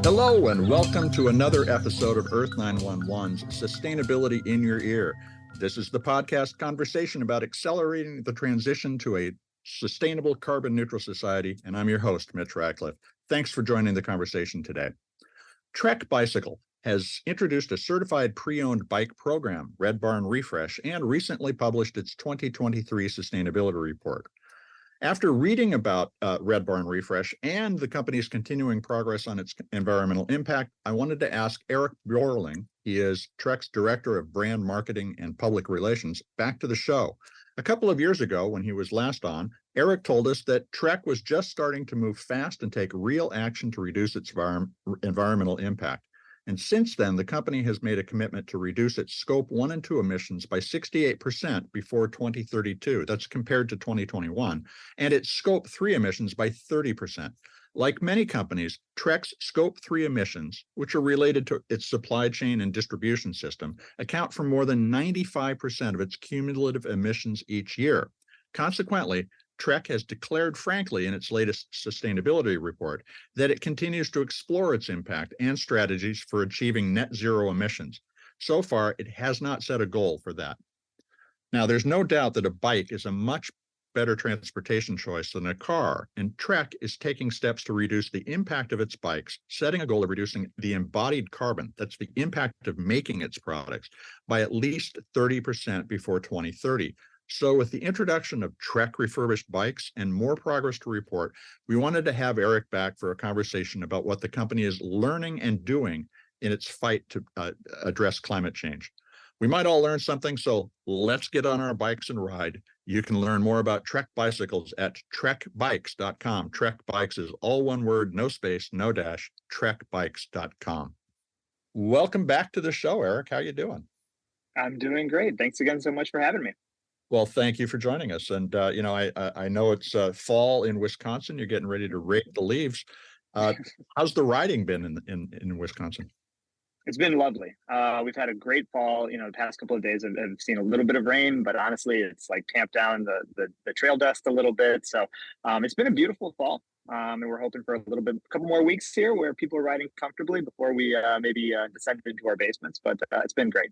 Hello, and welcome to another episode of Earth911's Sustainability in Your Ear. This is the podcast conversation about accelerating the transition to a sustainable carbon neutral society, and I'm your host, Mitch Ratcliffe. Thanks for joining the conversation today. Trek Bicycle has introduced a certified pre-owned bike program, Red Barn Refresh, and recently published its 2023 sustainability report. After reading about Red Barn Refresh and the company's continuing progress on its environmental impact, I wanted to ask Eric Bjorling, he is Trek's Director of Brand Marketing and Public Relations, back to the show. A couple of years ago, when he was last on, Eric told us that Trek was just starting to move fast and take real action to reduce its environmental impact. And since then, the company has made a commitment to reduce its Scope 1 and 2 emissions by 68% before 2032. That's compared to 2021. And its Scope 3 emissions by 30%. Like many companies, Trek's Scope 3 emissions, which are related to its supply chain and distribution system, account for more than 95% of its cumulative emissions each year. Consequently, Trek has declared frankly in its latest sustainability report that it continues to explore its impact and strategies for achieving net zero emissions. So far, it has not set a goal for that. Now, there's no doubt that a bike is a much better transportation choice than a car, and Trek is taking steps to reduce the impact of its bikes, setting a goal of reducing the embodied carbon, that's the impact of making its products, by at least 30% before 2030. So with the introduction of Trek refurbished bikes and more progress to report, we wanted to have Eric back for a conversation about what the company is learning and doing in its fight to address climate change. We might all learn something, so let's get on our bikes and ride. You can learn more about Trek bicycles at trekbikes.com. Trek Bikes is all one word, no space, no dash, trekbikes.com. Welcome back to the show, Eric. How are you doing? I'm doing great. Thanks again so much for having me. Well, thank you for joining us. And, I know it's fall in Wisconsin. You're getting ready to rake the leaves. How's the riding been in Wisconsin? It's been lovely. We've had a great fall. The past couple of days I've seen a little bit of rain, but honestly, it's like tamped down the trail dust a little bit. So it's been a beautiful fall. And we're hoping for a couple more weeks here where people are riding comfortably before we maybe descend into our basements. But it's been great.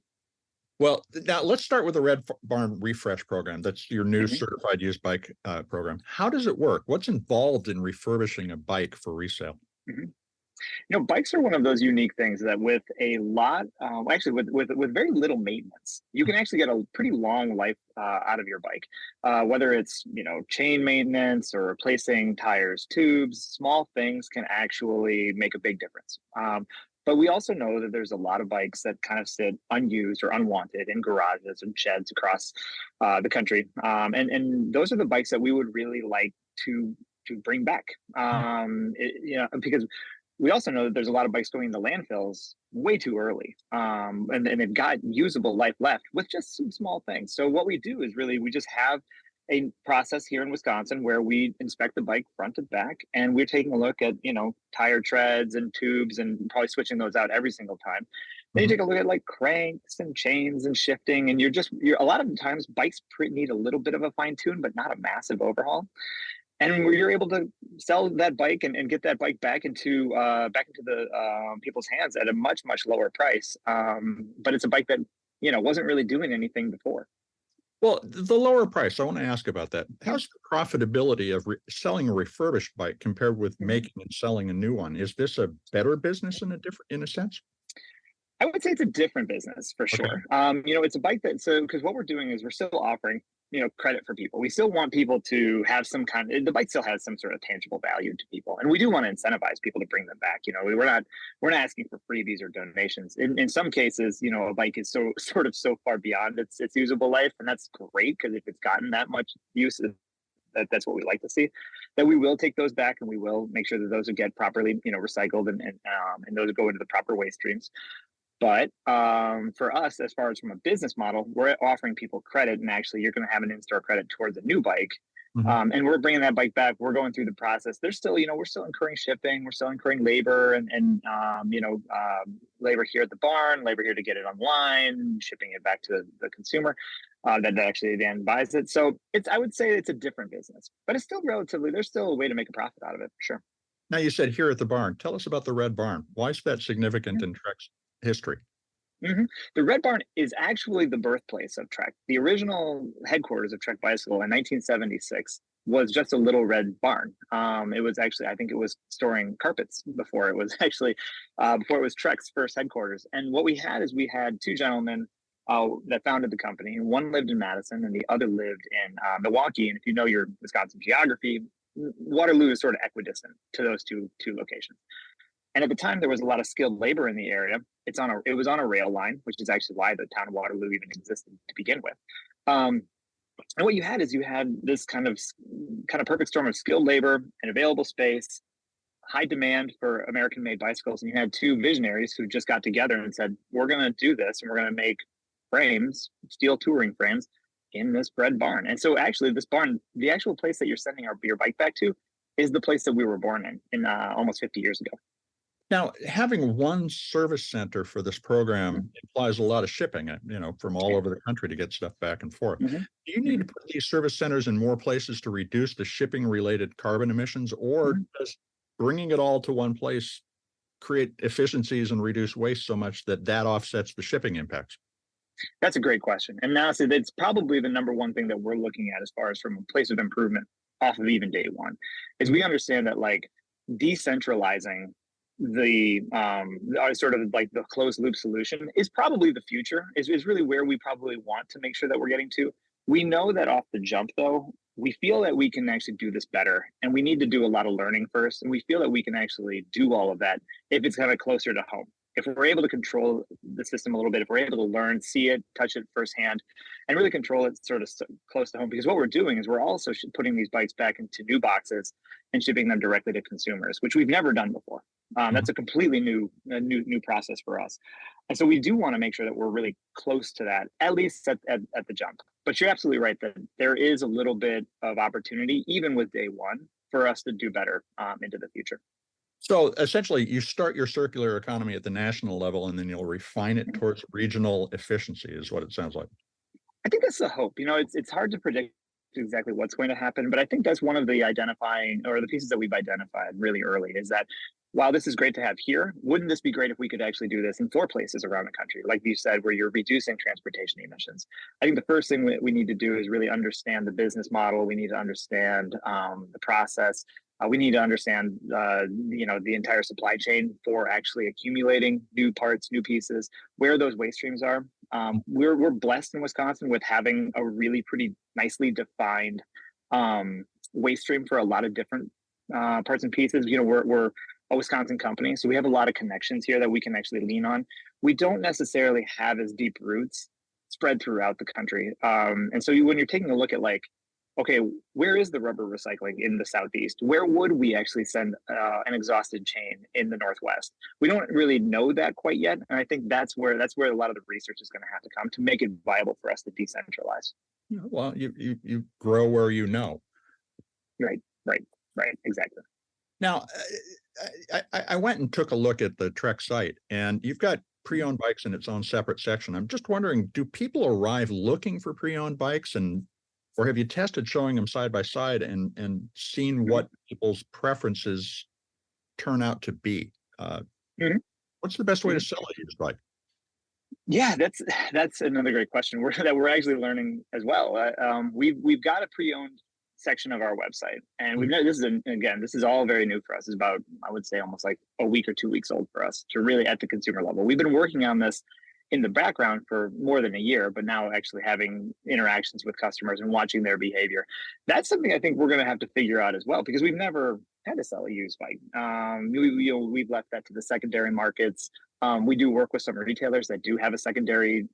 Well, now let's start with the Red Barn Refresh program. That's your new certified used bike program. How does it work? What's involved in refurbishing a bike for resale? Bikes are one of those unique things that with a lot, with very little maintenance, you can actually get a pretty long life out of your bike. Whether it's, chain maintenance or replacing tires, tubes, small things can actually make a big difference. But we also know that there's a lot of bikes that kind of sit unused or unwanted in garages and sheds across the country. And those are the bikes that we would really like to bring back. Because we also know that there's a lot of bikes going into landfills way too early. And they've got usable life left with just some small things. So what we do is we just have a process here in Wisconsin where we inspect the bike front to back, and we're taking a look at, tire treads and tubes and probably switching those out every single time. Then you take a look at like cranks and chains and shifting, and you're a lot of the times bikes need a little bit of a fine tune, but not a massive overhaul. And you're able to sell that bike and get that bike back into the people's hands at a much, much lower price. But it's a bike that, wasn't really doing anything before. Well, the lower price, I want to ask about that. How's the profitability of selling a refurbished bike compared with making and selling a new one? Is this a better business in a sense? I would say it's a different business for sure. Okay. It's a bike because what we're doing is we're still offering, credit for people. We still want people to have the bike still has some sort of tangible value to people. And we do want to incentivize people to bring them back. We're not asking for freebies or donations. In some cases, a bike is so far beyond its usable life. And that's great, because if it's gotten that much use, that's what we like to see, that we will take those back and we will make sure that those will get properly, recycled and those go into the proper waste streams. But for us, as far as from a business model, we're offering people credit, and actually you're going to have an in-store credit towards a new bike. And we're bringing that bike back. We're going through the process. There's still, we're still incurring shipping. We're still incurring labor and labor here at the barn, labor here to get it online, shipping it back to the consumer that actually then buys it. So I would say it's a different business, but it's still there's still a way to make a profit out of it, for sure. Now you said here at the barn. Tell us about the Red Barn. Why is that significant in Trek's history? Hmm. The Red Barn is actually the birthplace of Trek. The original headquarters of Trek Bicycle in 1976 was just a little red barn. It was actually, I think it was storing carpets before it was actually, before it was Trek's first headquarters. And what we had is we had two gentlemen that founded the company. One lived in Madison and the other lived in Milwaukee. And if you know your Wisconsin geography, Waterloo is sort of equidistant to those two locations. And at the time, there was a lot of skilled labor in the area. It was on a rail line, which is actually why the town of Waterloo even existed to begin with. Um, and what you had is you had this kind of perfect storm of skilled labor and available space, high demand for American-made bicycles, and you had two visionaries who just got together and said, "We're going to do this, and we're going to make frames, steel touring frames, in this red barn." And so, actually, this barn, the actual place that you're sending your bike back to, is the place that we were born in almost 50 years ago. Now, having one service center for this program implies a lot of shipping, from all Yeah. over the country to get stuff back and forth. Mm-hmm. Do you need to put these service centers in more places to reduce the shipping related carbon emissions, or Mm-hmm. does bringing it all to one place create efficiencies and reduce waste so much that offsets the shipping impacts? That's a great question. And honestly, that's probably the number one thing that we're looking at as far as from a place of improvement off of even day one, is we understand that like decentralizing the sort of like the closed loop solution is probably the future, is really where we probably want to make sure that we're getting to. We know that off the jump, though, we feel that we can actually do this better, and we need to do a lot of learning first. And we feel that we can actually do all of that if it's kind of closer to home. If we're able to control the system a little bit, if we're able to learn, see it, touch it firsthand, and really control it sort of close to home, because what we're doing is we're also putting these bikes back into new boxes and shipping them directly to consumers, which we've never done before. That's a completely new process for us. And so we do want to make sure that we're really close to that, at least at the jump. But you're absolutely right that there is a little bit of opportunity, even with day one, for us to do better into the future. So essentially, you start your circular economy at the national level, and then you'll refine it towards regional efficiency, is what it sounds like. I think that's the hope. It's hard to predict exactly what's going to happen, but I think that's one of the identifying or the pieces that we've identified really early is that while this is great to have here, wouldn't this be great if we could actually do this in 4 places around the country, like you said, where you're reducing transportation emissions? I think the first thing we need to do is really understand the business model. We need to understand the process. We need to understand, the entire supply chain for actually accumulating new parts, new pieces, where those waste streams are. We're blessed in Wisconsin with having a really pretty nicely defined waste stream for a lot of different parts and pieces. We're a Wisconsin company, so we have a lot of connections here that we can actually lean on. We don't necessarily have as deep roots spread throughout the country, and so when you're taking a look at like, okay, where is the rubber recycling in the Southeast? Where would we actually send an exhausted chain in the Northwest? We don't really know that quite yet, and I think that's where a lot of the research is going to have to come to make it viable for us to decentralize. Well, you grow where you know. Right, right, right, exactly. Now, I went and took a look at the Trek site, and you've got pre-owned bikes in its own separate section. I'm just wondering, do people arrive looking for pre-owned bikes, or have you tested showing them side by side and seen what people's preferences turn out to be? Mhm. What's the best way to sell a used bike? Yeah, that's another great question. We're actually learning as well. We've got a pre-owned section of our website, and this is all very new for us. It's about, I would say, almost like a week or 2 weeks old for us to really at the consumer level. We've been working on this in the background for more than a year, but now actually having interactions with customers and watching their behavior, that's something I think we're going to have to figure out as well, because we've never had to sell a used bike. We've left that to the secondary markets. We do work with some retailers that do have a secondary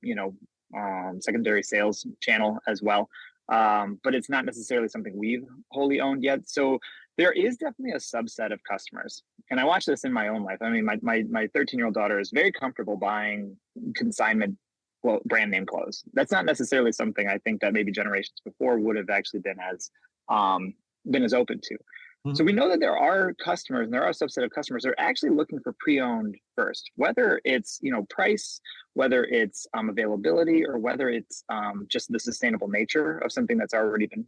sales channel as well. But it's not necessarily something we've wholly owned yet. So there is definitely a subset of customers. And I watch this in my own life. I mean, my 13-year-old daughter is very comfortable buying consignment brand name clothes. That's not necessarily something I think that maybe generations before would have actually been as open to. So we know that there are customers, and there are a subset of customers that are actually looking for pre-owned first, whether it's price, whether it's availability, or whether it's just the sustainable nature of something that's already been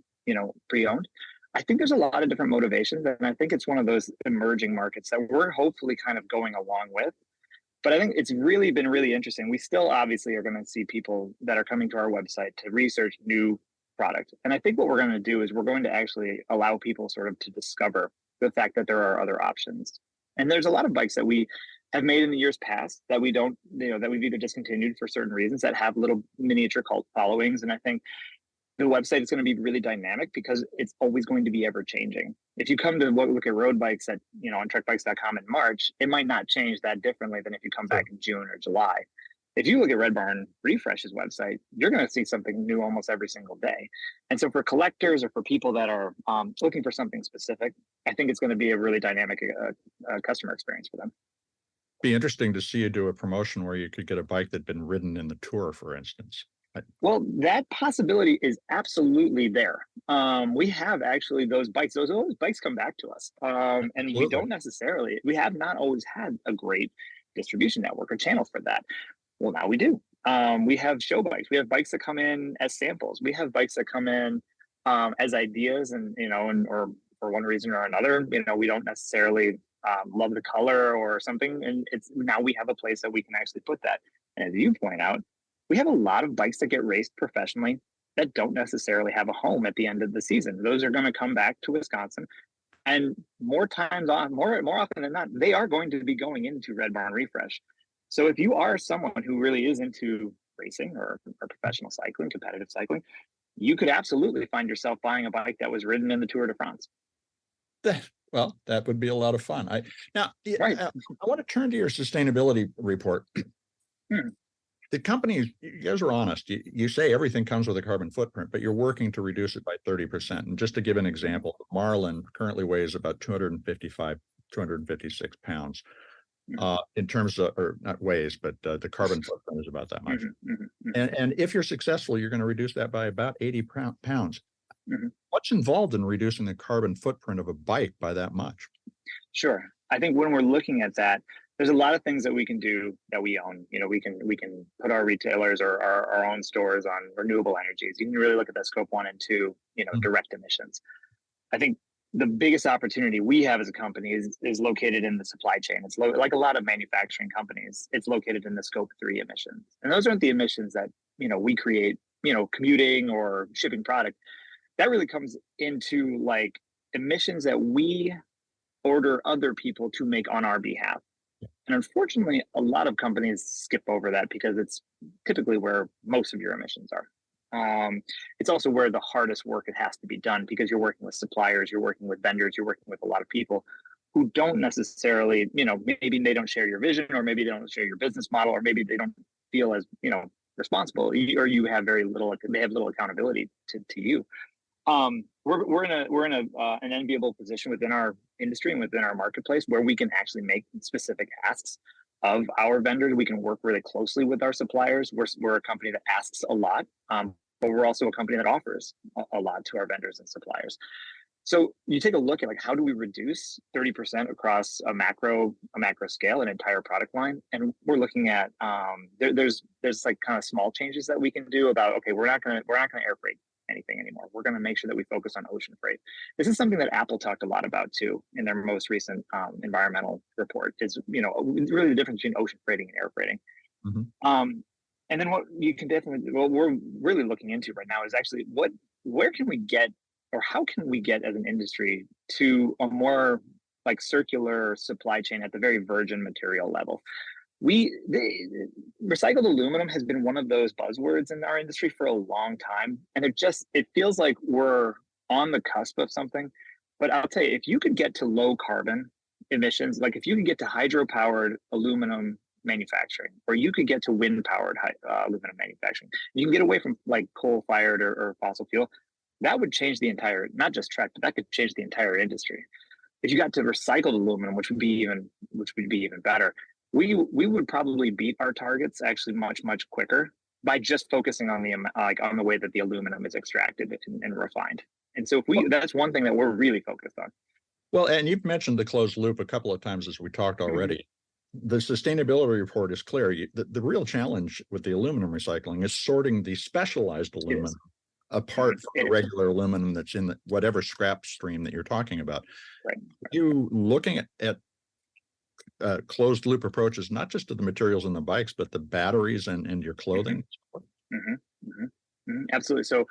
pre-owned. I think there's a lot of different motivations, and I think it's one of those emerging markets that we're hopefully kind of going along with. But I think it's really been really interesting. We still obviously are going to see people that are coming to our website to research new product. And I think what we're going to do is we're going to actually allow people sort of to discover the fact that there are other options. And there's a lot of bikes that we have made in the years past that we don't, that we've either discontinued for certain reasons that have little miniature cult followings. And I think the website is going to be really dynamic because it's always going to be ever changing. If you come to look at road bikes at, on trekbikes.com in March, it might not change that differently than if you come back in June or July. If you look at Red Barn Refresh's website, you're going to see something new almost every single day. And so for collectors or for people that are looking for something specific, I think it's going to be a really dynamic customer experience for them. Be interesting to see you do a promotion where you could get a bike that'd been ridden in the Tour, for instance. Well, that possibility is absolutely there. We have actually those bikes. Those bikes come back to us, and we have not always had a great distribution network or channel for that. Well, now we do. We have show bikes. We have bikes that come in as samples. We have bikes that come in as ideas, and or for one reason or another, we don't necessarily love the color or something, and it's now we have a place that we can actually put that. And as you point out, we have a lot of bikes that get raced professionally that don't necessarily have a home at the end of the season. Those are going to come back to Wisconsin, and more often than not, they are going to be going into Red Barn Refresh. So if you are someone who really is into racing or professional cycling, competitive cycling, you could absolutely find yourself buying a bike that was ridden in the Tour de France. Well, that would be a lot of fun. I want to turn to your sustainability report. The company, you guys are honest. You say everything comes with a carbon footprint, but you're working to reduce it by 30%. And just to give an example, Marlin currently weighs about 256 pounds. In terms of, or not weighs, but the carbon footprint is about that much. And if you're successful, you're going to reduce that by about 80 pounds. What's involved in reducing the carbon footprint of a bike by that much? Sure. I think when we're looking at that, there's a lot of things that we can do that we own. We can put our retailers or our own stores on renewable energies. You can really look at that scope 1 and 2, direct emissions. I think the biggest opportunity we have as a company is located in the supply chain. It's like a lot of manufacturing companies. It's located in the scope 3 emissions, and those aren't the emissions that we create. Commuting or shipping product. That really comes into like emissions that we order other people to make on our behalf. And unfortunately, a lot of companies skip over that because it's typically where most of your emissions are. It's also where the hardest work it has to be done because you're working with suppliers, you're working with vendors, you're working with a lot of people who don't necessarily, maybe they don't share your vision, or maybe they don't share your business model, or maybe they don't feel as, responsible, or you have they have little accountability to you. We're in an enviable position within our industry and within our marketplace where we can actually make specific asks of our vendors. We can work really closely with our suppliers. We're a company that asks a lot, but we're also a company that offers a lot to our vendors and suppliers. So you take a look at how do we reduce 30% across a macro scale, an entire product line, and we're looking at there's like kind of small changes that we can do about we're not gonna air freight anything anymore. We're going to make sure that we focus on ocean freight. This is something that Apple talked a lot about too in their most recent environmental report. Is really the difference between ocean freighting and air freighting. And then what we're really looking into right now is actually where can we get, or how can we get as an industry to a more circular supply chain at the very virgin material level. Recycled aluminum has been one of those buzzwords in our industry for a long time. And it feels like we're on the cusp of something. But I'll tell you, if you could get to low carbon emissions, if you could get to hydro-powered aluminum manufacturing, or you could get to wind-powered aluminum manufacturing, you can get away from coal-fired or fossil fuel, that would change the entire, not just Trek, but that could change the entire industry. If you got to recycled aluminum, which would be even better, we would probably beat our targets actually much quicker by just focusing on the way that the aluminum is extracted and refined. And so that's one thing that we're really focused on. Well, and you've mentioned the closed loop a couple of times as we talked already. The sustainability report is clear. The real challenge with the aluminum recycling is sorting the specialized aluminum apart from It the is. regular aluminum that's in whatever scrap stream that you're talking about. Right. Are you looking at closed loop approaches, not just to the materials in the bikes, but the batteries and your clothing? Absolutely. So,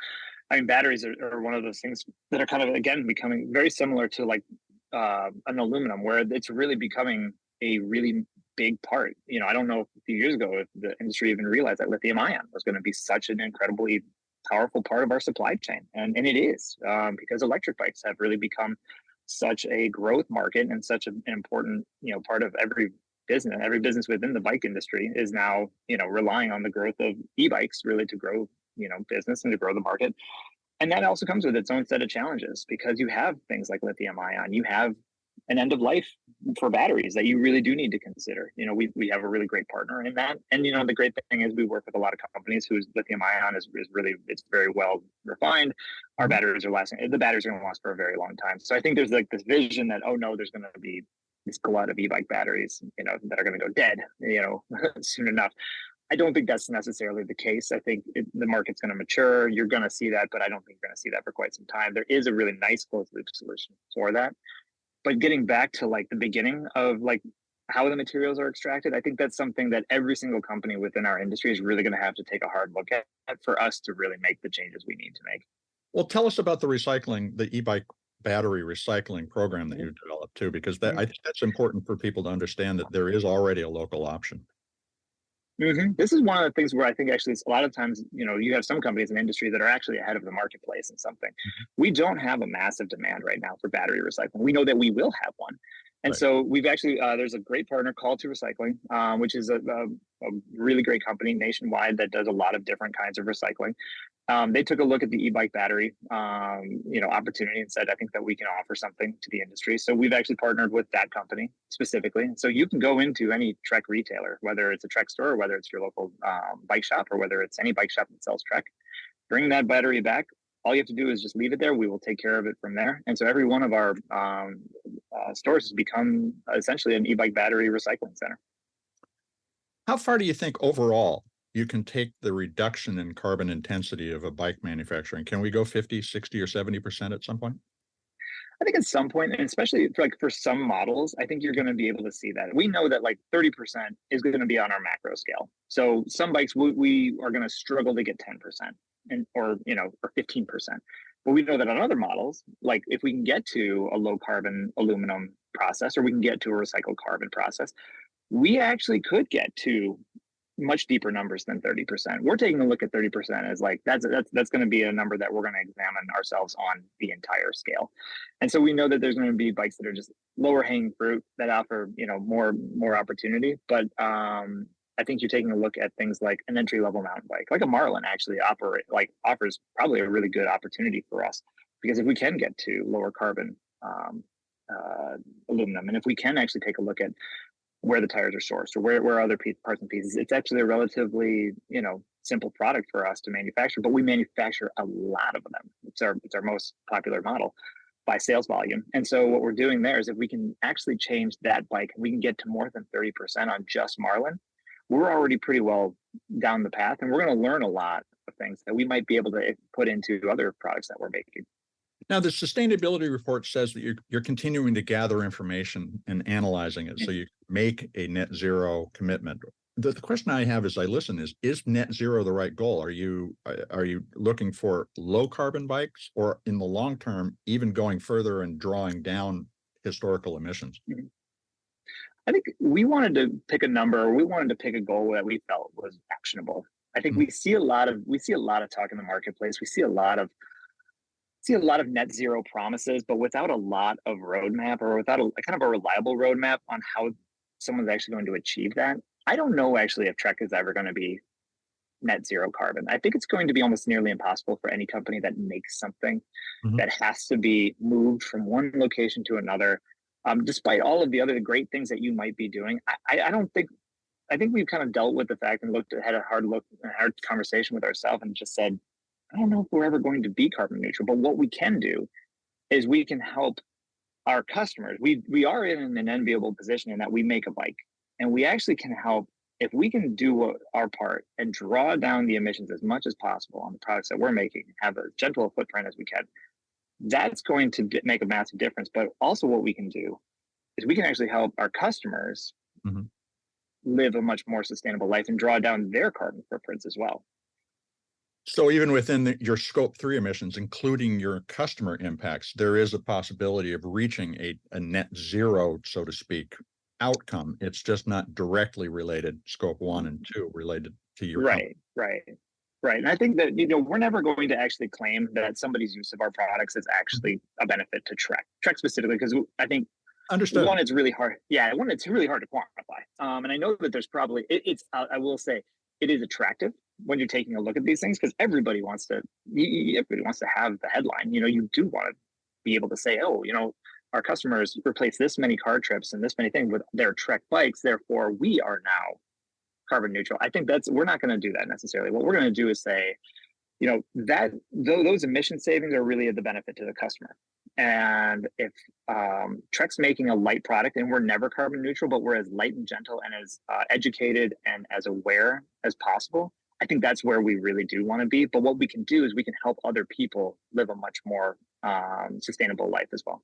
I mean, batteries are one of those things that are kind of, again, becoming very similar to like an aluminum, where it's really becoming a really big part. I don't know if a few years ago if the industry even realized that lithium ion was going to be such an incredibly powerful part of our supply chain. And it is, because electric bikes have really become such a growth market and such an important, part of every business. Every business within the bike industry is now, relying on the growth of e-bikes really to grow, business and to grow the market. And that also comes with its own set of challenges, because you have things like lithium ion, you have an end of life for batteries that you really do need to consider. We have a really great partner in that. And, the great thing is we work with a lot of companies whose lithium ion is really, it's very well refined. Our batteries are lasting, the batteries are going to last for a very long time. So I think there's like this vision that, oh no, there's going to be this glut of e-bike batteries, that are going to go dead, soon enough. I don't think that's necessarily the case. I think the market's going to mature. You're going to see that, but I don't think you're going to see that for quite some time. There is a really nice closed loop solution for that. But getting back to like the beginning of like how the materials are extracted, I think that's something that every single company within our industry is really going to have to take a hard look at for us to really make the changes we need to make. Well, tell us about the e-bike battery recycling program that you developed too, because I think that's important for people to understand that there is already a local option. This is one of the things where I think actually a lot of times, you have some companies in industry that are actually ahead of the marketplace in something. We don't have a massive demand right now for battery recycling. We know that we will have one. And so we've actually, there's a great partner, Call to Recycling, which is a really great company nationwide that does a lot of different kinds of recycling. They took a look at the e-bike battery, opportunity and said, I think that we can offer something to the industry. So we've actually partnered with that company specifically. So you can go into any Trek retailer, whether it's a Trek store, or whether it's your local bike shop, or whether it's any bike shop that sells Trek, bring that battery back. All you have to do is just leave it there. We will take care of it from there. And so every one of our stores has become essentially an e-bike battery recycling center. How far do you think overall you can take the reduction in carbon intensity of a bike manufacturing? Can we go 50, 60, or 70% at some point? I think at some point, and especially for some models, I think you're going to be able to see that. We know that like 30% is going to be on our macro scale. So some bikes we are going to struggle to get 10% or 15%. But we know that on other models, like if we can get to a low carbon aluminum process, or we can get to a recycled carbon process, we actually could get to much deeper numbers than 30%. We're taking a look at 30% as like that's going to be a number that we're going to examine ourselves on the entire scale. And so we know that there's going to be bikes that are just lower hanging fruit that offer more opportunity. But I think you're taking a look at things like an entry level mountain bike, like a Marlin, actually offers probably a really good opportunity for us, because if we can get to lower carbon aluminum, and if we can actually take a look at where the tires are sourced, or where other parts and pieces, it's actually a relatively simple product for us to manufacture. But we manufacture a lot of them. It's our most popular model by sales volume. And so what we're doing there is, if we can actually change that bike, we can get to more than 30% on just Marlin, we're already pretty well down the path, and we're going to learn a lot of things that we might be able to put into other products that we're making. Now, the sustainability report says that you're continuing to gather information and analyzing it so you make a net zero commitment. The question I have as I listen is net zero the right goal? Are you looking for low carbon bikes, or in the long term, even going further and drawing down historical emissions? I think we wanted to pick a number, or we wanted to pick a goal that we felt was actionable. I think we see a lot of talk in the marketplace. We see a lot of net zero promises, but without a lot of roadmap, or without a kind of a reliable roadmap on how someone's actually going to achieve that. I don't know actually if Trek is ever going to be net zero carbon. I think it's going to be almost nearly impossible for any company that makes something that has to be moved from one location to another. Despite all of the other great things that you might be doing, I think we've kind of dealt with the fact and had a hard conversation with ourselves and just said, I don't know if we're ever going to be carbon neutral, but what we can do is we can help our customers. We are in an enviable position in that we make a bike, and we actually can help if we can do our part and draw down the emissions as much as possible on the products that we're making, have as gentle a footprint as we can, that's going to make a massive difference. But also what we can do is we can actually help our customers Mhm. live a much more sustainable life and draw down their carbon footprints as well. So even within your scope 3 emissions, including your customer impacts, there is a possibility of reaching a net zero, so to speak, outcome. It's just not directly related, scope 1 and 2, related to your company. Right. And I think that, we're never going to actually claim that somebody's use of our products is actually a benefit to Trek specifically, because I think Understood. one, it's really hard. Yeah, one, it's really hard to quantify. And I know that there's probably I will say it is attractive when you're taking a look at these things, because everybody wants to have the headline. You do want to be able to say, oh, our customers replace this many car trips and this many things with their Trek bikes, therefore we are now carbon neutral. I think we're not going to do that necessarily. What we're going to do is say, that those emission savings are really at the benefit to the customer. And if Trek's making a light product, and we're never carbon neutral, but we're as light and gentle and as educated and as aware as possible, I think that's where we really do want to be. But what we can do is we can help other people live a much more sustainable life as well.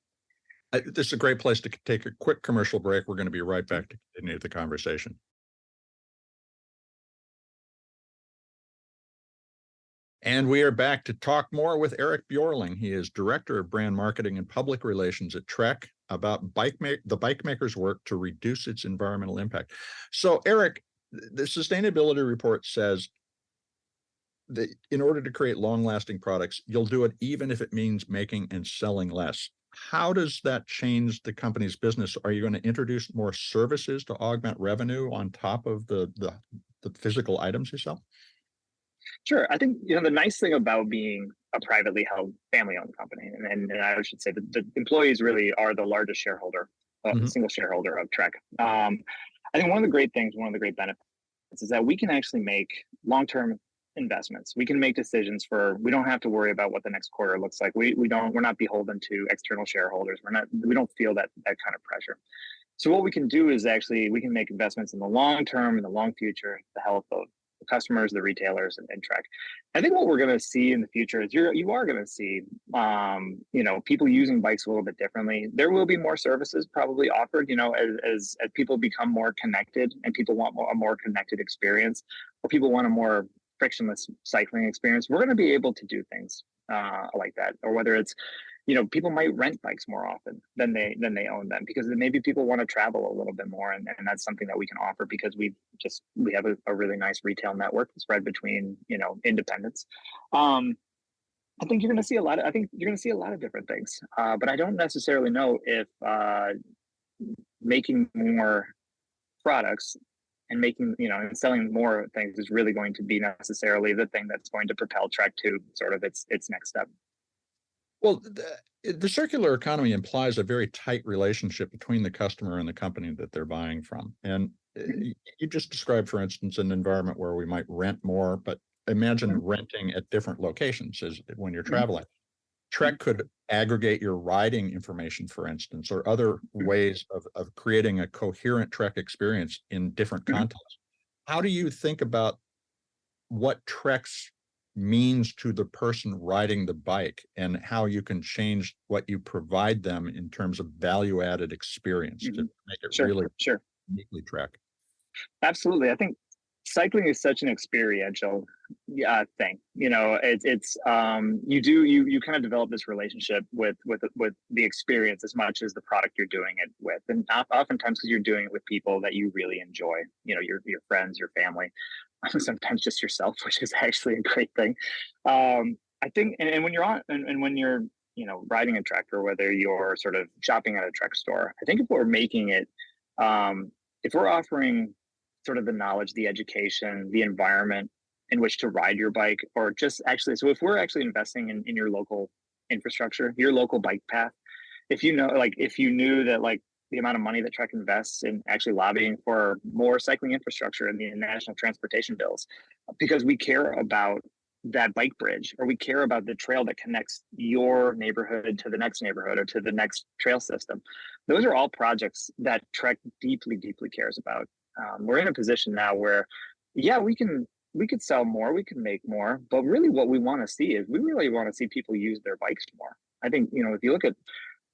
This is a great place to take a quick commercial break. We're going to be right back to continue the conversation. And we are back to talk more with Eric Bjorling. He is Director of Brand Marketing and Public Relations at Trek, about the bike maker's work to reduce its environmental impact. So, Eric, the sustainability report says that in order to create long-lasting products, you'll do it even if it means making and selling less. How does that change the company's business? Are you going to introduce more services to augment revenue on top of the physical items you sell? Sure. I think, the nice thing about being a privately held family-owned company, and I should say that the employees really are the largest shareholder, single shareholder of Trek. I think one of the great benefits is that we can actually make long-term investments. We can make decisions we don't have to worry about what the next quarter looks like. We're not beholden to external shareholders. We don't feel that kind of pressure. So what we can do is actually we can make investments in the long term, in the long future, the health of the customers, the retailers, and Trek. I think what we're going to see in the future is you are going to see, people using bikes a little bit differently. There will be more services probably offered, as people become more connected and people want a more connected experience, or people want a more frictionless cycling experience. We're going to be able to do things like that, or whether it's, people might rent bikes more often than they own them, because maybe people want to travel a little bit more, and that's something that we can offer because we have a really nice retail network spread between independents. I think you're going to see a lot of different things, but I don't necessarily know if making more products and making and selling more things is really going to be necessarily the thing that's going to propel Trek to sort of its next step. Well, the circular economy implies a very tight relationship between the customer and the company that they're buying from. And you just described, for instance, an environment where we might rent more, but imagine renting at different locations as when you're traveling. Trek could aggregate your riding information, for instance, or other ways of creating a coherent Trek experience in different contexts. How do you think about what Trek's means to the person riding the bike and how you can change what you provide them in terms of value-added experience to make it really uniquely Trek? Absolutely. I think cycling is such an experiential thing. It's you kind of develop this relationship with the experience as much as the product you're doing it with, and oftentimes because you're doing it with people that you really enjoy. Your friends, your family, sometimes just yourself, which is actually a great thing. I think, and when you're riding a Trek, or whether you're sort of shopping at a Trek store, I think if we're making it, if we're offering sort of the knowledge, the education, the environment in which to ride your bike, or just actually, so if we're actually investing in your local infrastructure, your local bike path, if you knew that the amount of money that Trek invests in actually lobbying for more cycling infrastructure in the national transportation bills, because we care about that bike bridge, or we care about the trail that connects your neighborhood to the next neighborhood or to the next trail system. Those are all projects that Trek deeply, deeply cares about. we're in a position now where, yeah, we could sell more, we can make more, but really what we want to see is we really want to see people use their bikes more. I think, if you look at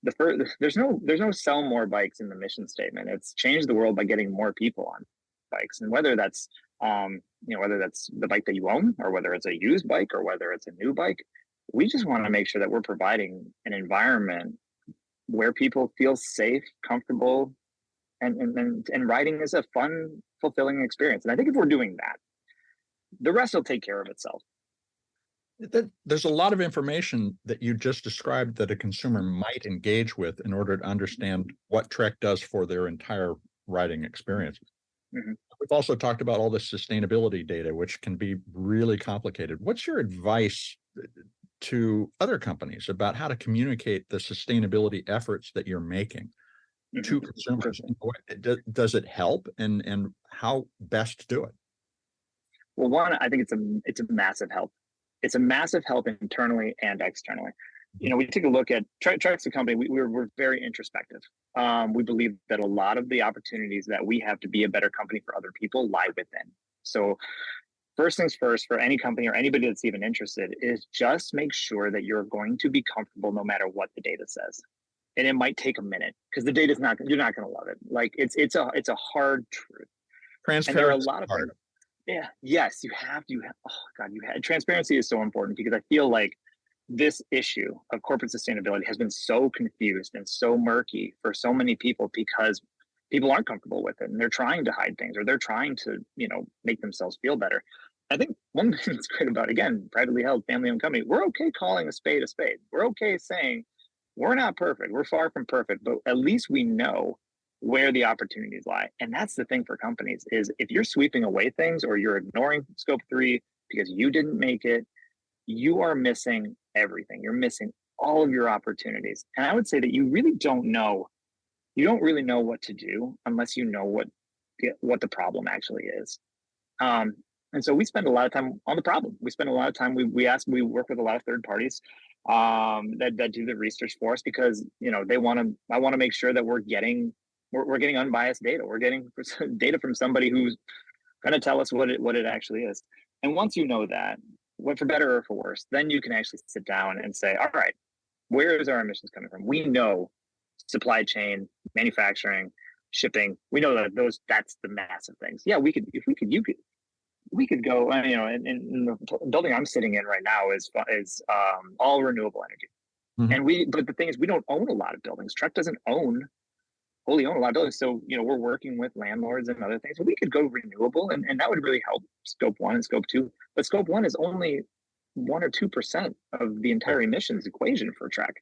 the first, there's no sell more bikes in the mission statement. It's change the world by getting more people on bikes, and whether that's the bike that you own, or whether it's a used bike, or whether it's a new bike, we just want to make sure that we're providing an environment where people feel safe, comfortable, and riding is a fun, fulfilling experience. And I think if we're doing that, the rest will take care of itself. There's a lot of information that you just described that a consumer might engage with in order to understand what Trek does for their entire riding experience. Mm-hmm. We've also talked about all the sustainability data, which can be really complicated. What's your advice to other companies about how to communicate the sustainability efforts that you're making to consumers? Does it help, and how best to do it? Well, one, I think it's a massive help. It's a massive help internally and externally. We take a look at Trek's a company. We're very introspective. We believe that a lot of the opportunities that we have to be a better company for other people lie within. So first things first, for any company or anybody that's even interested, is just make sure that you're going to be comfortable no matter what the data says. And it might take a minute, because the data's you're not going to love it. Like it's a hard truth. Transparency. And there are a lot of hard. Yeah. Yes, you have to. Oh God, transparency is so important, because I feel like this issue of corporate sustainability has been so confused and so murky for so many people, because people aren't comfortable with it and they're trying to hide things, or they're trying to, make themselves feel better. I think one thing that's great about, again, privately held, family-owned company, we're okay calling a spade a spade. We're okay saying we're not perfect. We're far from perfect, but at least we know where the opportunities lie. And that's the thing for companies, is if you're sweeping away things, or you're ignoring scope 3 because you didn't make it, you are missing everything. You're missing all of your opportunities. And I would say that you don't really know what to do unless you know what the problem actually is. And so we spend a lot of time on the problem. We spend a lot of time, we work with a lot of third parties that do the research for us, because I want to make sure that we're getting unbiased data. We're getting data from somebody who's going to tell us what it actually is. And once you know that, what, for better or for worse, then you can actually sit down and say, all right, where is our emissions coming from? We know supply chain, manufacturing, shipping. We know that that's the massive things. Yeah, we could go. And the building I'm sitting in right now is all renewable energy. Mm-hmm. But the thing is, we don't own a lot of buildings. Trek doesn't wholly own a lot of buildings. So, we're working with landlords and other things. So we could go renewable, and that would really help scope 1 and scope 2. But scope 1 is only 1 or 2% of the entire emissions equation for Trek.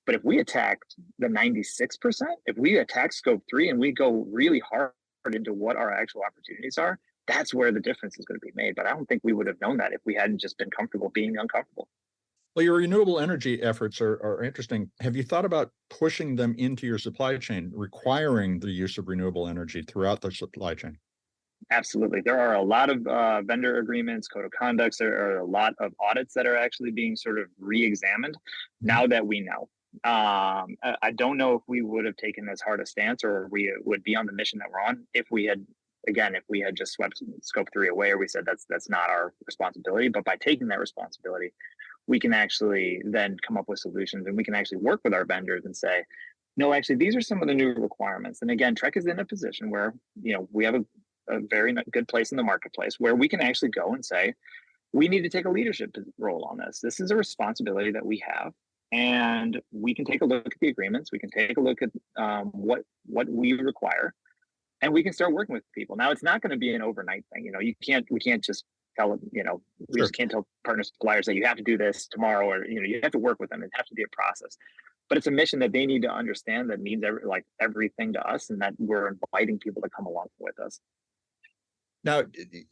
But if we attacked the 96%, if we attack scope 3 and we go really hard into what our actual opportunities are, that's where the difference is going to be made. But I don't think we would have known that if we hadn't just been comfortable being uncomfortable. Well, your renewable energy efforts are interesting. Have you thought about pushing them into your supply chain, requiring the use of renewable energy throughout the supply chain? Absolutely. There are a lot of vendor agreements, code of conducts. There are a lot of audits that are actually being sort of re-examined now that we know. I don't know if we would have taken as hard a stance, or we would be on the mission that we're on, if we had just swept scope 3 away, or we said that's not our responsibility. But by taking that responsibility, we can actually then come up with solutions, and we can actually work with our vendors and say, no, actually, these are some of the new requirements. And again, Trek is in a position where, we have a very good place in the marketplace where we can actually go and say, we need to take a leadership role on this. This is a responsibility that we have. And we can take a look at the agreements. We can take a look at what we require, and we can start working with people. Now, it's not going to be an overnight thing. We can't just tell them, we just can't tell partners, suppliers that you have to do this tomorrow, or, you have to work with them. It has to be a process. But it's a mission that they need to understand, that means everything to us, and that we're inviting people to come along with us. Now,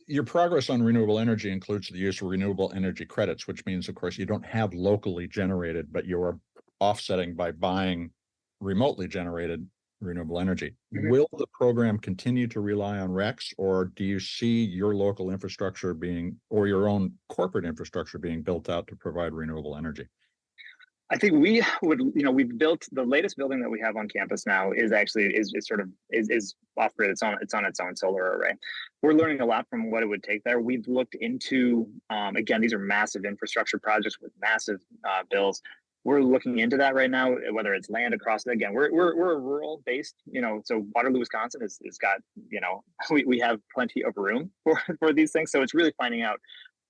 your progress on renewable energy includes the use of renewable energy credits, which means, of course, you don't have locally generated, but you're offsetting by buying remotely generated renewable energy. Mm-hmm. Will the program continue to rely on RECs, or do you see your local infrastructure or your own corporate infrastructure being built out to provide renewable energy? I think we would, we've built the latest building that we have on campus now is off grid. It's on its own solar array. We're learning a lot from what it would take there. We've looked into, again, these are massive infrastructure projects with massive bills. We're looking into that right now, whether it's land across. Again, we're a rural based, so Waterloo, Wisconsin is got, we have plenty of room for these things. So it's really finding out,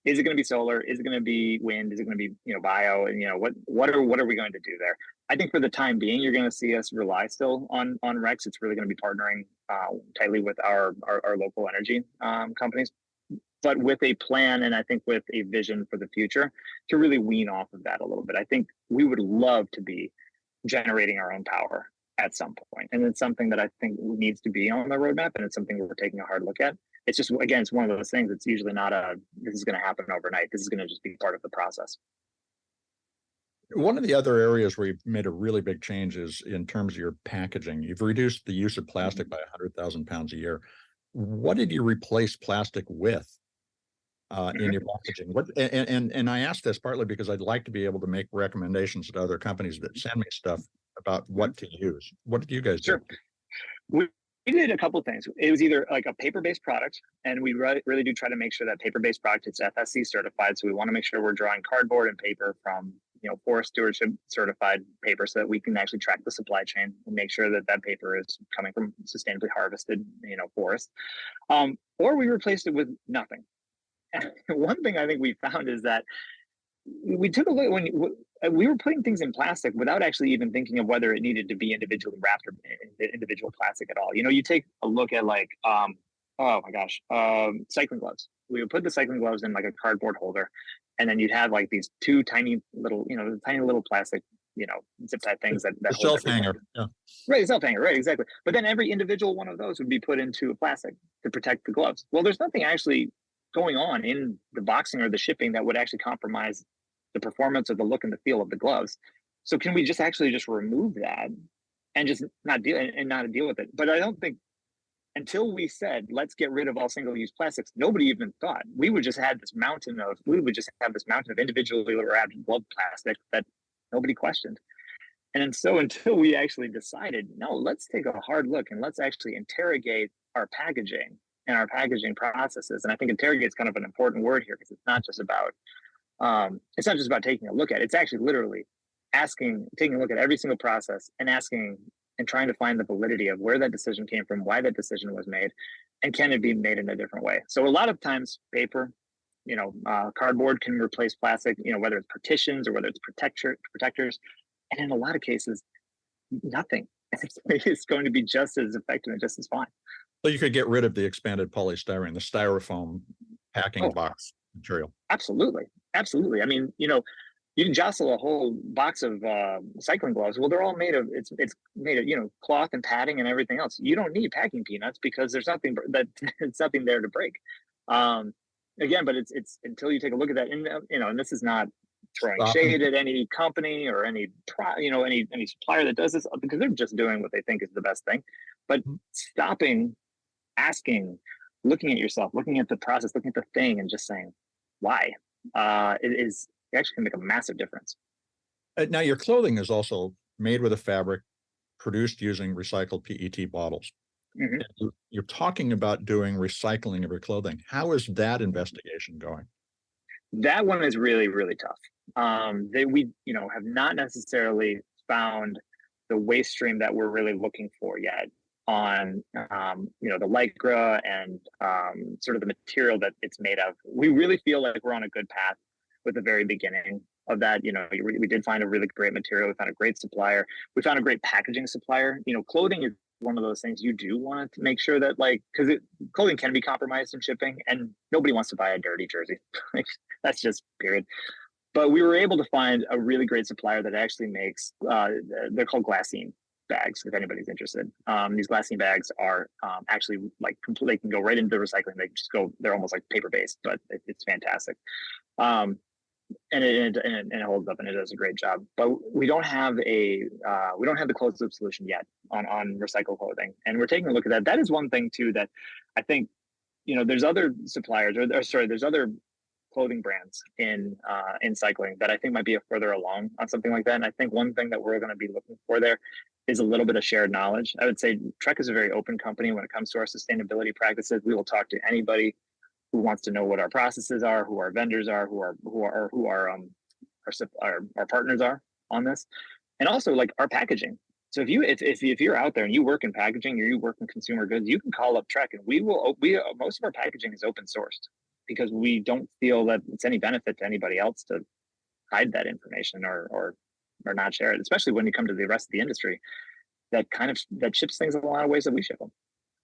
is it going to be solar? Is it going to be wind? Is it going to be, bio? And what are we going to do there? I think for the time being, you're going to see us rely still on RECs. It's really going to be partnering tightly with our local energy companies, but with a plan, and I think with a vision for the future to really wean off of that a little bit. I think we would love to be generating our own power at some point, and it's something that I think needs to be on the roadmap, and it's something we're taking a hard look at. It's just, again, it's one of those things. It's usually not this is going to happen overnight. This is going to just be part of the process. One of the other areas where you've made a really big change is in terms of your packaging. You've reduced the use of plastic by 100,000 pounds a year. What did you replace plastic with in your packaging? And I ask this partly because I'd like to be able to make recommendations to other companies that send me stuff about what to use. What did you guys do? We did a couple of things. It was either like a paper-based product, and we really do try to make sure that paper-based product is FSC certified. So we want to make sure we're drawing cardboard and paper from, forest stewardship certified paper, so that we can actually track the supply chain and make sure that paper is coming from sustainably harvested, forest. Or we replaced it with nothing. And one thing I think we found is that we took a look when we were putting things in plastic without actually even thinking of whether it needed to be individually wrapped or individual plastic at all. You take a look at like, oh my gosh, cycling gloves. We would put the cycling gloves in like a cardboard holder, and then you'd have like these two tiny little plastic, zip tie things that the shelf hanger. Yeah. Right, self hanger, right, exactly. But then every individual one of those would be put into a plastic to protect the gloves. Well, there's nothing actually going on in the boxing or the shipping that would actually compromise the performance or the look and the feel of the gloves. So can we just remove that and just not deal with it? But I don't think, until we said, let's get rid of all single-use plastics, nobody even thought. We would just have this mountain of individually wrapped glove plastic that nobody questioned. And so until we actually decided, no, let's take a hard look and let's actually interrogate our packaging and our packaging processes. And I think interrogate is kind of an important word here, because it's not just about taking a look at it. It's actually literally taking a look at every single process and asking and trying to find the validity of where that decision came from, why that decision was made, and can it be made in a different way. So a lot of times paper, cardboard can replace plastic, whether it's partitions or whether it's protectors. And in a lot of cases, nothing. It's going to be just as effective and just as fine. So you could get rid of the expanded polystyrene, the styrofoam packing box material. Absolutely. I mean, you can jostle a whole box of cycling gloves. Well, they're all made of cloth and padding and everything else. You don't need packing peanuts because there's nothing it's nothing there to break. Again, but it's until you take a look at that, and and this is not throwing shade at any company or any supplier that does this, because they're just doing what they think is the best thing. But stopping, asking, looking at yourself, looking at the process, looking at the thing, and just saying why it actually can make a massive difference. Now, your clothing is also made with a fabric produced using recycled PET bottles. Mm-hmm. You're talking about doing recycling of your clothing. How is that investigation going? That one is really, really tough. We have not necessarily found the waste stream that we're really looking for yet on the lycra and sort of the material that it's made of. We really feel like we're on a good path with the very beginning of that. We did find a really great material. We found a great supplier. We found a great packaging supplier. Clothing is one of those things you do want to make sure that, because clothing can be compromised in shipping, and nobody wants to buy a dirty jersey. That's just period. But we were able to find a really great supplier that actually makes, they're called glassine bags, if anybody's interested. These glassine bags are actually they can go right into the recycling. They're almost like paper based, but it's fantastic. And it holds up and it does a great job. But we don't have the closed loop solution yet on recycled clothing, and we're taking a look at that. That is one thing too that I think there's other suppliers there's other clothing brands in cycling that I think might be further along on something like that. And I think one thing that we're going to be looking for there is a little bit of shared knowledge. I would say Trek is a very open company when it comes to our sustainability practices. We will talk to anybody who wants to know what our processes are, who our vendors are, who our partners are on this, and also like our packaging. So if you're out there and you work in packaging or you work in consumer goods, you can call up Trek, and we most of our packaging is open sourced because we don't feel that it's any benefit to anybody else to hide that information or not share it, especially when you come to the rest of the industry that ships things in a lot of ways that we ship them.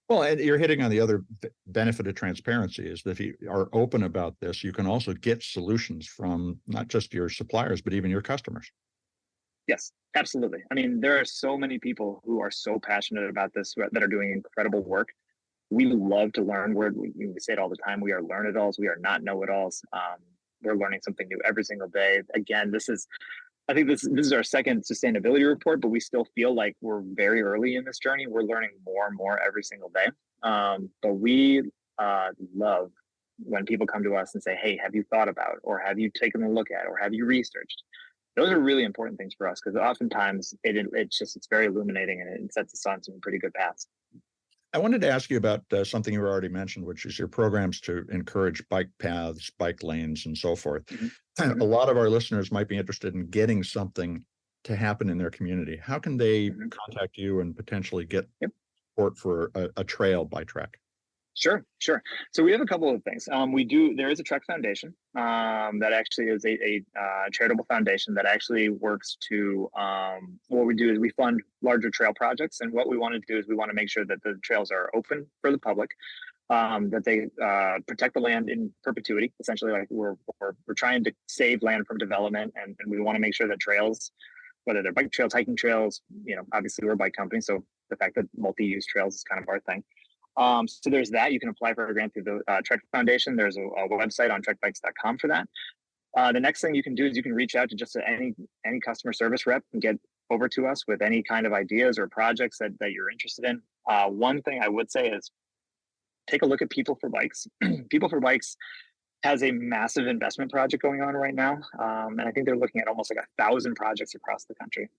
Well, and you're hitting on the other benefit of transparency is that if you are open about this, you can also get solutions from not just your suppliers, but even your customers. Yes, absolutely. I mean, there are so many people who are so passionate about this that are doing incredible work. We love to learn. We say it all the time. We are learn-it-alls. We are not know-it-alls. We're learning something new every single day. Again, I think this is our second sustainability report, but we still feel like we're very early in this journey. We're learning more and more every single day. But we love when people come to us and say, "Hey, have you thought about, or have you taken a look at, or have you researched?" Those are really important things for us because oftentimes it's very illuminating and it sets us on some pretty good paths. I wanted to ask you about something you already mentioned, which is your programs to encourage bike paths, bike lanes, and so forth. Mm-hmm. A lot of our listeners might be interested in getting something to happen in their community. How can they contact you and potentially get support for a trail by Trek? Sure. So we have a couple of things. There is a Trek Foundation that actually is a charitable foundation that actually works to, what we do is we fund larger trail projects. And what we want to do is we want to make sure that the trails are open for the public, that they protect the land in perpetuity. Essentially, like we're trying to save land from development, and we want to make sure that trails, whether they're bike trails, hiking trails, obviously we're a bike company, so the fact that multi-use trails is kind of our thing. So there's that. You can apply for a grant through the Trek Foundation. There's a website on trekbikes.com for that. The next thing you can do is you can reach out to just any customer service rep and get over to us with any kind of ideas or projects that you're interested in. One thing I would say is take a look at People for Bikes. People for Bikes has a massive investment project going on right now. And I think they're looking at almost like 1,000 projects across the country.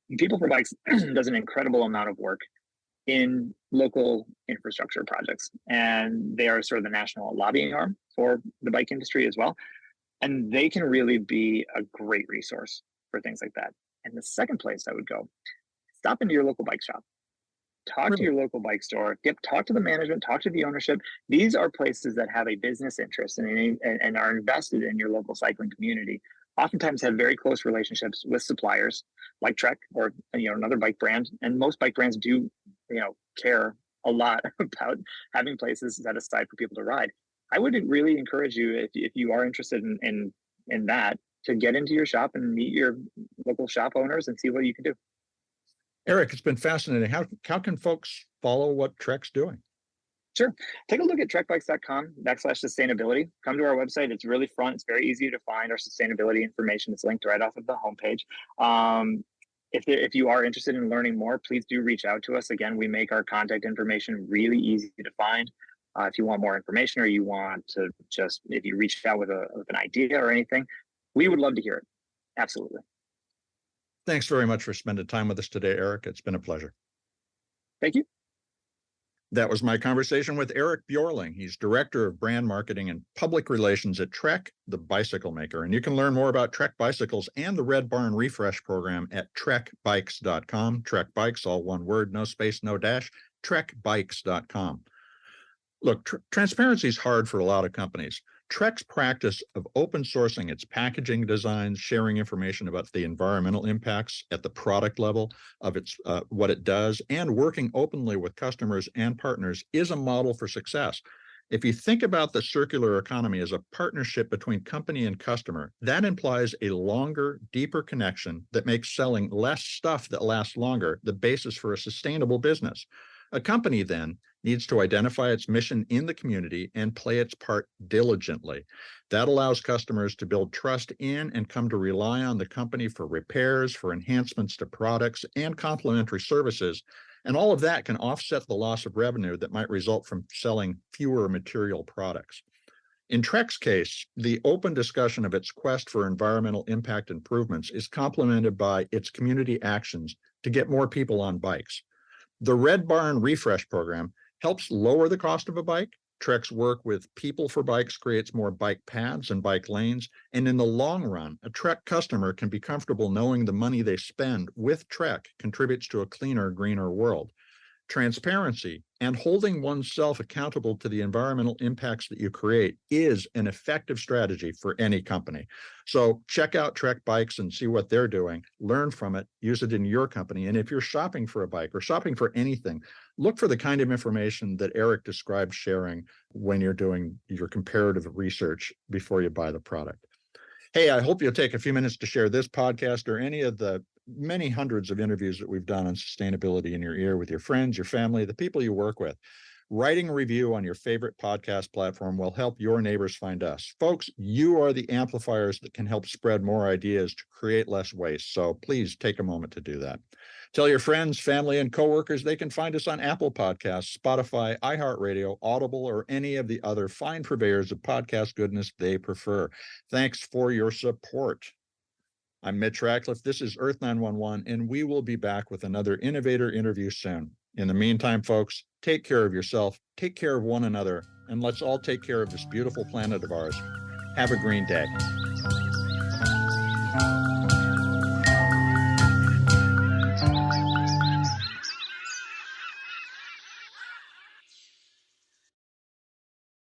And People for Bikes does an incredible amount of work in local infrastructure projects. And they are sort of the national lobbying arm for the bike industry as well. And they can really be a great resource for things like that. And the second place I would go, stop into your local bike shop. Talk to your local bike store, talk to the management, talk to the ownership. These are places that have a business interest and are invested in your local cycling community. Oftentimes have very close relationships with suppliers like Trek or another bike brand. And most bike brands do care a lot about having places set aside for people to ride. I would really encourage you, if you are interested in that, to get into your shop and meet your local shop owners and see what you can do. Eric, it's been fascinating. How can folks follow what Trek's doing? Sure. Take a look at trekbikes.com/sustainability. Come to our website. It's really fun. It's very easy to find our sustainability information. It's linked right off of the homepage. If you are interested in learning more, please do reach out to us. Again, we make our contact information really easy to find. If you want more information or you want to if you reach out with an idea or anything, we would love to hear it. Absolutely. Thanks very much for spending time with us today, Eric. It's been a pleasure. Thank you. That was my conversation with Eric Bjorling. He's Director of Brand Marketing and Public Relations at Trek, the bicycle maker. And you can learn more about Trek bicycles and the Red Barn Refresh program at trekbikes.com. Trek Bikes, all one word, no space, no dash, trekbikes.com. Look, transparency is hard for a lot of companies. Trek's practice of open sourcing its packaging designs, sharing information about the environmental impacts at the product level of its what it does, and working openly with customers and partners is a model for success. If you think about the circular economy as a partnership between company and customer, that implies a longer, deeper connection that makes selling less stuff that lasts longer the basis for a sustainable business. A company then needs to identify its mission in the community and play its part diligently. That allows customers to build trust in and come to rely on the company for repairs, for enhancements to products, and complementary services. And all of that can offset the loss of revenue that might result from selling fewer material products. In Trek's case, the open discussion of its quest for environmental impact improvements is complemented by its community actions to get more people on bikes. The Red Barn Refresh Program helps lower the cost of a bike. Trek's work with People for Bikes creates more bike paths and bike lanes. And in the long run, a Trek customer can be comfortable knowing the money they spend with Trek contributes to a cleaner, greener world. Transparency and holding oneself accountable to the environmental impacts that you create is an effective strategy for any company. So check out Trek Bikes and see what they're doing, learn from it, use it in your company. And if you're shopping for a bike or shopping for anything, look for the kind of information that Eric described sharing when you're doing your comparative research before you buy the product. Hey, I hope you'll take a few minutes to share this podcast or any of the many hundreds of interviews that we've done on sustainability in your ear with your friends, your family, the people you work with. Writing a review on your favorite podcast platform will help your neighbors find us. Folks, you are the amplifiers that can help spread more ideas to create less waste. So please take a moment to do that. Tell your friends, family, and coworkers they can find us on Apple Podcasts, Spotify, iHeartRadio, Audible, or any of the other fine purveyors of podcast goodness they prefer. Thanks for your support. I'm Mitch Ratcliffe. This is Earth911, and we will be back with another innovator interview soon. In the meantime, folks, take care of yourself, take care of one another, and let's all take care of this beautiful planet of ours. Have a green day.